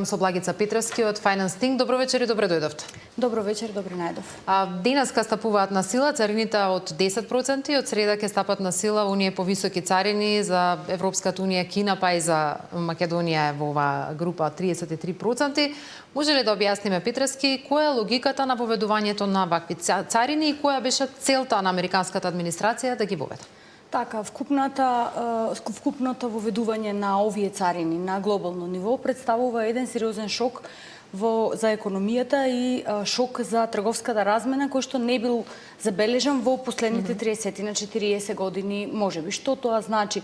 Со Благица Петровски од Finance Think. Добро вечер и добре дојдовте. Добро вечер, добре најдов. Денеска стапуваат на сила царините од 10%, од среда ќе стапат на сила оние повисоки царини за Европската унија, Кина, па и за Македонија во оваа група 33%. Може ли да објасниме, Петровски, која е логиката на поведувањето на вакви царини и која беше целта на американската администрација да ги воведе? Така, вкупното воведување на овие царини на глобално ниво представува еден сериозен шок за економијата и шок за трговската размена, кој што не бил забележан во последните 30 на 40 години, можеби. Што тоа значи?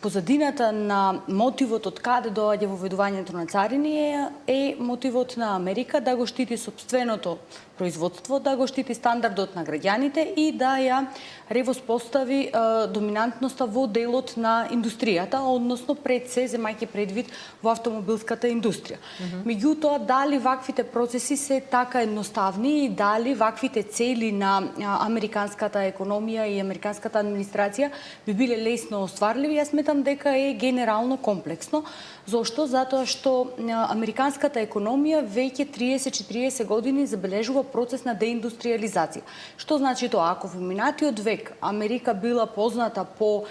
Позадината на мотивот од каде доаѓа воведувањето на царини е мотивот на Америка да го штити сопственото производство, да го штити стандардот на граѓаните и да ја ревоспостави доминантноста во делот на индустријата, односно пред се земајќи предвид во автомобилската индустрија. Меѓутоа, дали ваквите процеси се така едноставни и дали ваквите цели на американската економија и американската администрација би биле лесно остварливи, јас сметам дека е генерално комплексно. Зошто? Затоа што американската економија веќе 30-40 години забележува процес на деиндустриализација. Што значи тоа? Ако во минатиот век Америка била позната по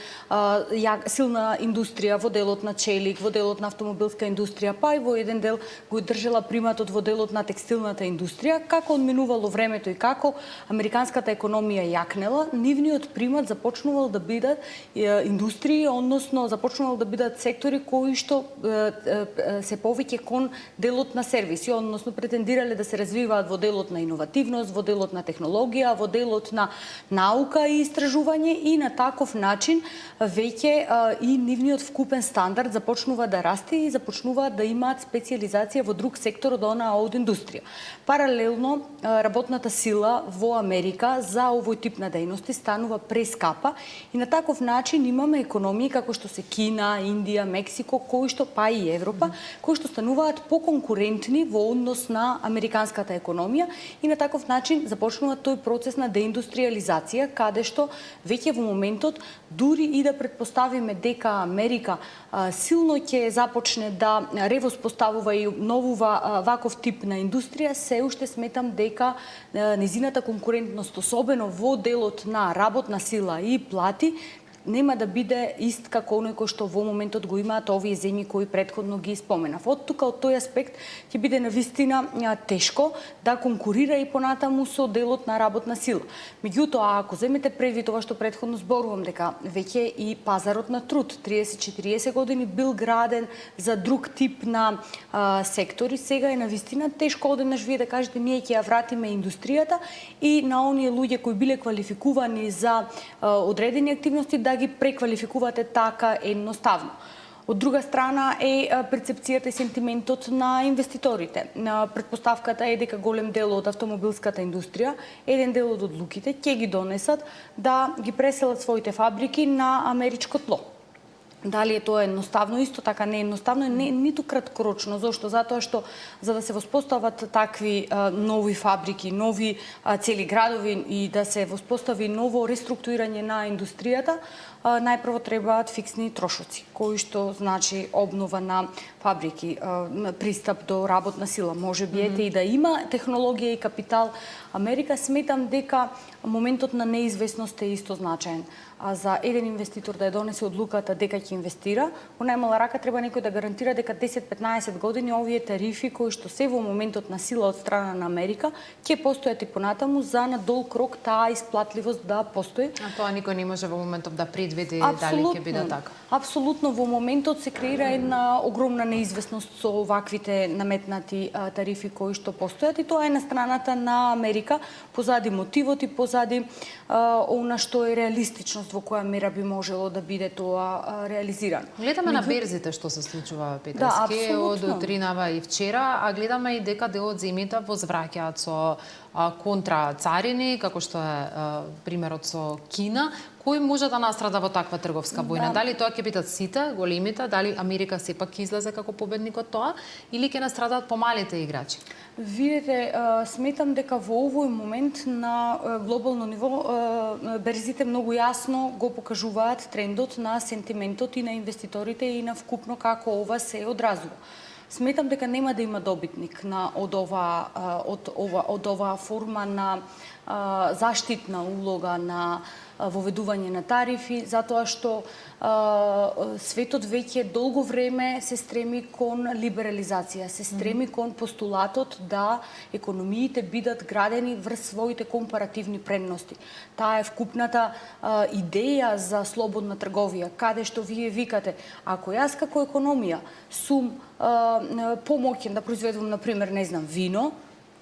силна индустрија во делот на челик, во делот на автомобилска индустрија, па и во еден дел го држала приматот во делот на текстилната индустрија, како одминувало времето и како американската економија јакнела, нивниот примат започнувал да бидат индустрии, односно започнувал да бидат сектори кои што се повеќе кон делот на сервиси, односно претендирале да се развиваат во делот на иновативност, во делот на технологија, во делот на наука и истражување и на таков начин веќе и нивниот вкупен стандард започнува да расте и започнува да имаат специјализација во друг сектор од онаа од индустрија. Паралелно, работната сила во Америка за овој тип на дејности станува прескапа и на таков начин имаме економии како што се Кина, Индија, Мексико, кои што па и Европа, кои што стануваат поконкурентни во однос на американската економија и на таков начин започнува тој процес на деиндустриализација, каде што веќе во моментот дури и да предпоставиме дека Америка силно ќе започне да ревоспоставува и обновува ваков тип на индустрија, се уште сметам дека незината конкурентност, особено во делот на работна сила и плати, нема да биде ист како оној кој што во моментот го имаат овие земји кои претходно ги споменав. Од тука, од тој аспект, ќе биде навистина тешко да конкурира и понатаму со делот на работна сила. Меѓутоа, ако земете предвид ова што претходно зборувам, дека веќе и пазарот на труд 30-40 години бил граден за друг тип на сектори, сега е навистина тешко одеднаш вие да кажете ние ќе ја вратиме индустријата и на оние луѓе кои биле квалификувани за одредени активности да ги преквалификувате така едноставно. Од друга страна е перцепцијата и сентиментот на инвеститорите. Предпоставката е дека голем дел од автомобилската индустрија, еден дел од одлуките ќе ги донесат да ги преселат своите фабрики на америчко тло. Дали е тоа едноставно? Исто така не е едноставно, ниту краткорочно. Зошто? Затоа што за да се воспостават такви нови фабрики, нови цели градови и да се воспостави ново реструктурирање на индустријата, најпрво требаат фиксни трошоци, кои што значи обнова на фабрики, пристап до работна сила. Може би ете и да има технологија и капитал. Америка сметам дека моментот на неизвестност е исто значаен. А за еден инвеститор да ја донесе одлуката дека ќе инвестира, во најмала рака треба некој да гарантира дека 10-15 години овие тарифи кои што се во моментот на сила од страна на Америка ќе постојат и понатаму за на долг рок таа исплатливост да постои. А тоа никој не може во моментот да предвиди дали ќе биде така. Апсолутно, во моментот се креира една огромна неизвестност со ваквите наметнати тарифи кои што постојат и тоа е на страната на Америка, позади мотивот и позади она што е реалистичност во која мера би можело да биде тоа реализирано. Гледаме на берзите што се случува, Петровски, од утринава и вчера, а гледаме и дека дел од земјите возвраќаат со контра царини, како што е примерот со Кина, кој може да настрада во таква трговска војна? Дали тоа ќе бидат сите, големите, дали Америка сепак ќе излезе како победник од тоа, или ќе настрадаат помалите играчи? Видете, сметам дека во овој момент на глобално ниво берзите многу јасно го покажуваат трендот на сентиментот и на инвеститорите и на вкупно како ова се одразува. сметам дека нема да има добитник од оваа форма на заштитна улога на воведување на тарифи, затоа што светот веќе долго време се стреми кон либерализација, се стреми кон постулатот да економиите бидат градени врз своите компаративни предности. Таа е вкупната идеја за слободна трговија, каде што вие викате, ако јас како економија сум помоќен да произведувам, например, не знам, вино,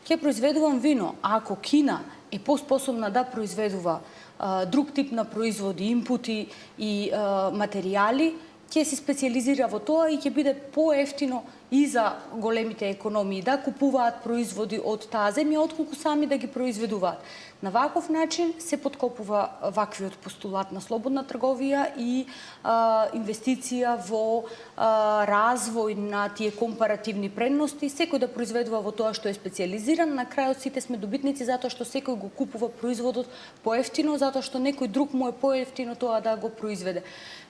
ќе произведувам вино, а ако Кина е поспособна да произведува друг тип на производи, импути и материјали, ќе се специализира во тоа и ќе биде поевтино и за големите економии да купуваат производи од таа земја, отколку сами да ги произведуваат. На ваков начин се подкопува ваквиот постулат на слободна трговија и инвестиција во развој на тие компаративни предности, секој да произведува во тоа што е специализиран, на крајот сите сме добитници затоа што секој го купува производот поевтино, затоа што некој друг му е поевтино тоа да го произведе.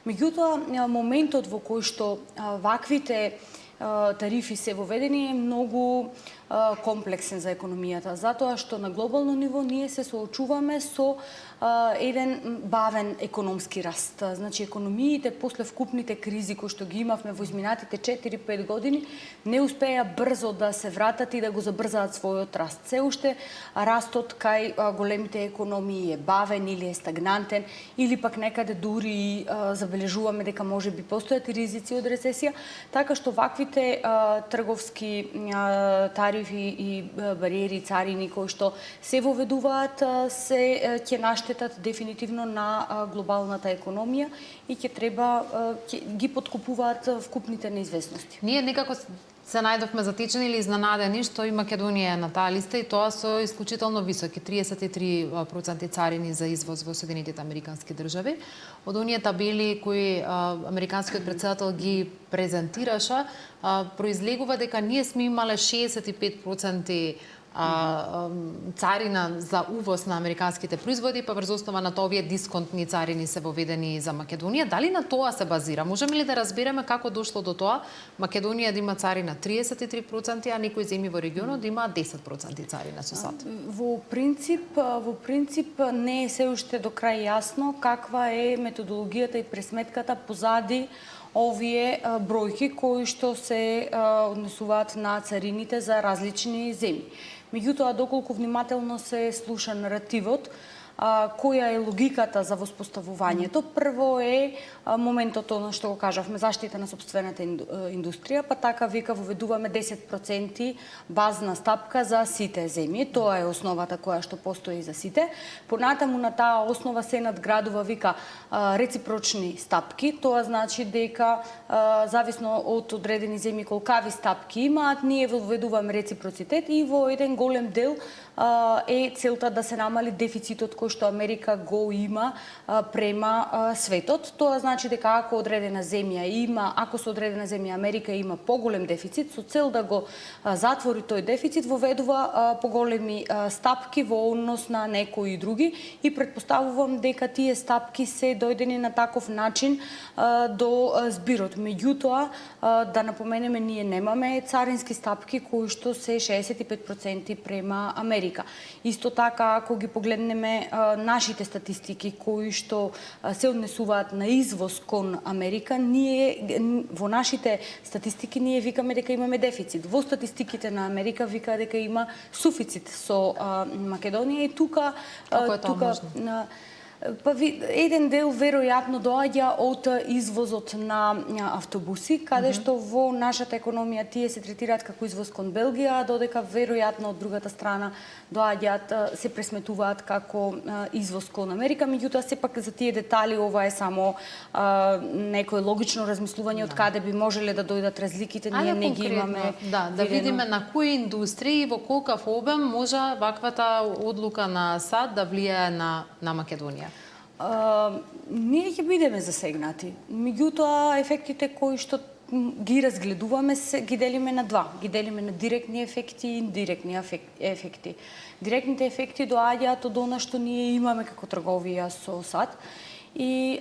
Меѓутоа, моментот во кој што ваквите тарифи се воведени е многу комплексен за економијата, затоа што на глобално ниво ние се соочуваме со еден бавен економски раст. Значи, економиите после вкупните кризи кои што ги имавме во изминатите 4-5 години не успеа брзо да се вратат и да го забрзаат својот раст. Се уште растот кај големите економии е бавен или е стагнантен, или пак некаде дури забележуваме дека може би постојат и ризици од рецесија, така што ваквите трговски тарифи и бариери, царини кои што се воведуваат се ќе наштетат дефинитивно на глобалната економија и ќе ги подкупуваат вкупните неизвестности. Ние некако се најдовме затечени или изненадени што и Македонија е на таа листа и тоа со исклучително високи 33% царини за извоз во Соединетите Американски држави. Од оние табели кои американскиот претседател ги презентираше, произлегува дека ние сме имале 65% царина за увоз на американските производи, па врз основа на тоа овие дисконтни царини се воведени за Македонија. Дали на тоа се базира? Можеме ли да разбереме како дошло до тоа Македонија да има царина 33%, а некои земји во регионот да има 10% царина со САД? Во принцип не е се уште до крај јасно каква е методологијата и пресметката позади овие бројки кои што се однесуваат на царините за различни земји. Меѓутоа, доколку внимателно се слуша наративот, која е логиката за воспоставувањето? Прво е моментот оно што го кажавме, заштита на сопствената индустрија, па така вика воведуваме 10% базна стапка за сите земји. Тоа е основата која што постои за сите. Понатаму на таа основа се надградува вика реципрочни стапки. Тоа значи дека зависно од одредени земји колкави стапки имаат, ние воведуваме реципроцитет и во еден голем дел е целта да се намали дефицитот кој што Америка го има према светот. Тоа значи дека ако одредена земја има, ако со одредена земја Америка има поголем дефицит, со цел да го затвори тој дефицит, воведува поголеми стапки во однос на некои други и претпоставувам дека тие стапки се дојдени на таков начин до збирот. Меѓутоа, да напоменеме, ние немаме царински стапки кои што се 65% према Америка. Исто така, ако ги погледнеме нашите статистики кои што се однесуваат на извоз кон Америка, ние во нашите статистики ние викаме дека имаме дефицит. Во статистиките на Америка вика дека има суфицит со Македонија и тука па еден дел веројатно доаѓа од извозот на автобуси, каде што во нашата економија тие се третираат како извоз кон Белгија, додека веројатно од другата страна доаѓаат, се пресметуваат како извоз кон Америка. Меѓутоа, сепак за тие детали ова е само некое логично размислување од каде би можеле да дојдат разликите, ние не ги имаме. Да видиме на кои индустрии во колкав обем може ваквата одлука на САД да влијае на Македонија. Ние ќе бидеме засегнати. Меѓутоа, ефектите кои што ги разгледуваме ги делиме на два. Ги делиме на директни ефекти и индиректни ефекти. Директните ефекти доаѓаат од она што ние имаме како трговија со САД и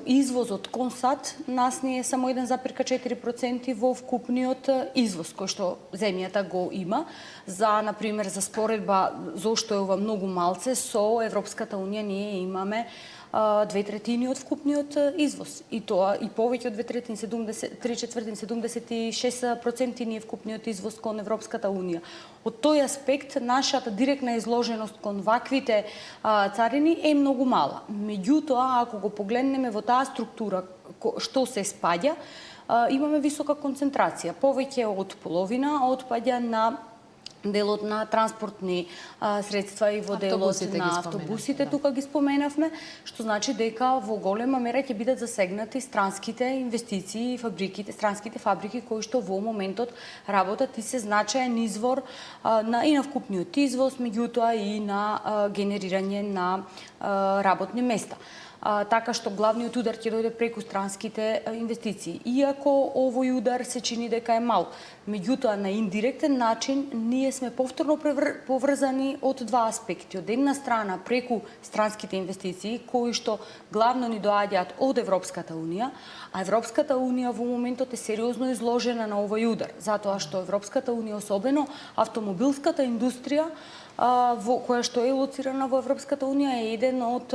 извозот кон сад нас не е само 1,4% во вкупниот извоз кој што земјата го има. За, например, за споредба зошто е ова многу малце, со Европската унија ние имаме 2/3 од вкупниот извоз. И тоа и повеќе од 3/4, 76% е вкупниот извоз кон Европската унија. Од тој аспект, нашата директна изложеност кон ваквите царини е многу мала. Меѓутоа, ако го погледнеме во таа структура што се спаѓа, имаме висока концентрација. Повеќе од половина отпаѓа на делот на транспортни средства и во делот на автобусите, тука ги споменавме, што значи дека во голема мера ќе бидат засегнати странските инвестиции и фабриките, странските фабрики кои што во моментот работат и се значаен извор и на вкупниот извоз, меѓутоа и на генерирање на работни места. Така што главниот удар ќе дојде преку странските инвестиции. Иако овој удар се чини дека е мал, меѓутоа на индиректен начин ние сме повторно поврзани од два аспекти. Од една страна преку странските инвестиции кои што главно ни доаѓаат од Европската унија, а Европската унија во моментот е сериозно изложена на овој удар, затоа што Европската унија, особено автомобилската индустрија, која што е лоцирана во Европската унија, е еден од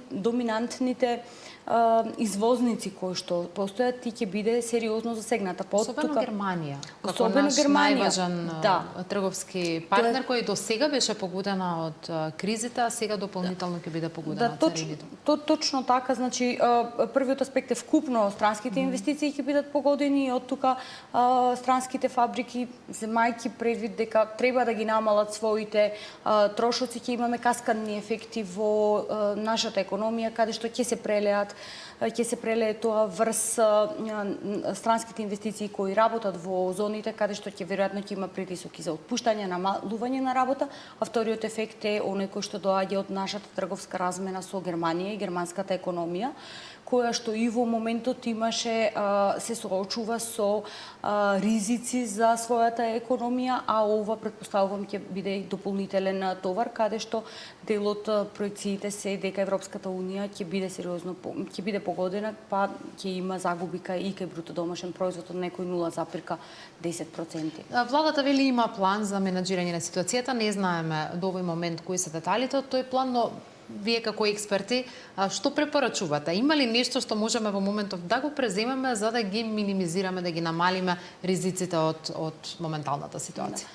доминантните извозници кои што постојат и ќе биде сериозно засегната. Особено Германија, како наш најважен трговски партнер кој до сега беше погодена од кризата, а сега дополнително ќе биде погодена од царините. Точно така, значи првиот аспект е вкупно странските инвестиции ќе бидат погодени и од тука странските фабрики, земајќи предвид дека треба да ги намалат своите трошоци, ќе имаме каскадни ефекти во нашата економија, каде што ќе се прелее тоа врз странските инвестиции кои работат во зоните каде што ќе веројатно ќе има притисок и за отпуштање, намалување на работа, а вториот ефект е оној кој што доаѓа од нашата трговска размена со Германија и германската економија, која што и во моментот имаше, се соочува со ризици за својата економија, а ова претпоставувам ќе биде и дополнителен товар, каде што дел од проекциите се дека Европската унија ќе биде сериозно, ќе биде погодена, па ќе има загуби и кај бруто домашен производ од некој 0,10%. Владата вели има план за менаџирање на ситуацијата, не знаеме до овој момент кои се деталите од тој план, но вие како експерти, што препорачувате? Има ли нешто што можеме во моментов да го преземеме за да ги минимизираме, да ги намалиме ризиците од моменталната ситуација?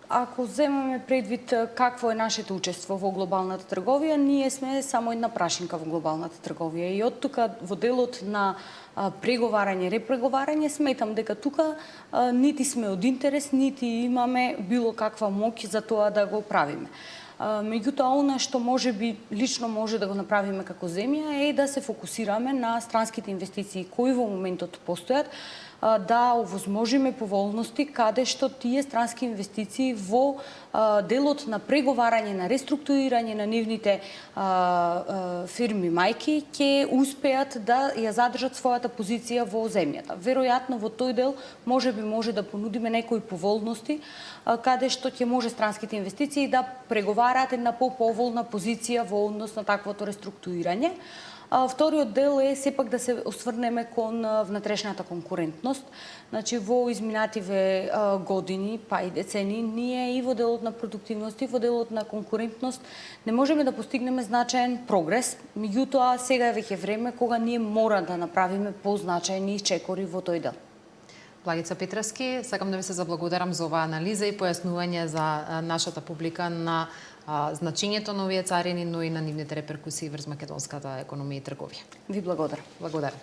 Ако земеме предвид какво е нашето учество во глобалната трговија, ние сме само една прашинка во глобалната трговија и од тука во делот на преговарање, репреговарање, сметам дека тука нити сме од интерес, нити имаме било каква моќ за тоа да го правиме. Меѓутоа, она што може би лично може да го направиме како земја е да се фокусираме на странските инвестиции кои во моментот постојат, да овозможиме поволности каде што тие странски инвестиции во делот на преговарање, на реструктурирање на нивните фирми мајки ќе успеат да ја задржат својата позиција во земјата. Веројатно во тој дел може да понудиме некои поволности каде што ќе може странските инвестиции да преговараат една поповолна позиција во однос на таквото реструктурирање. Вториот дел е сепак да се осврнеме кон внатрешната конкурентност. Значи, во изминативе години, па и децени, ние и во делот на продуктивност, и во делот на конкурентност не можеме да постигнеме значаен прогрес. Меѓутоа, сега е веќе време кога ние мора да направиме позначајни чекори во тој дел. Благица Петровски, сакам да ви се заблагодарам за оваа анализа и појаснување за нашата публика на значењето на овие царини, но и на нивните реперкусии врз македонската економија и трговија. Ви благодарам. Благодарам.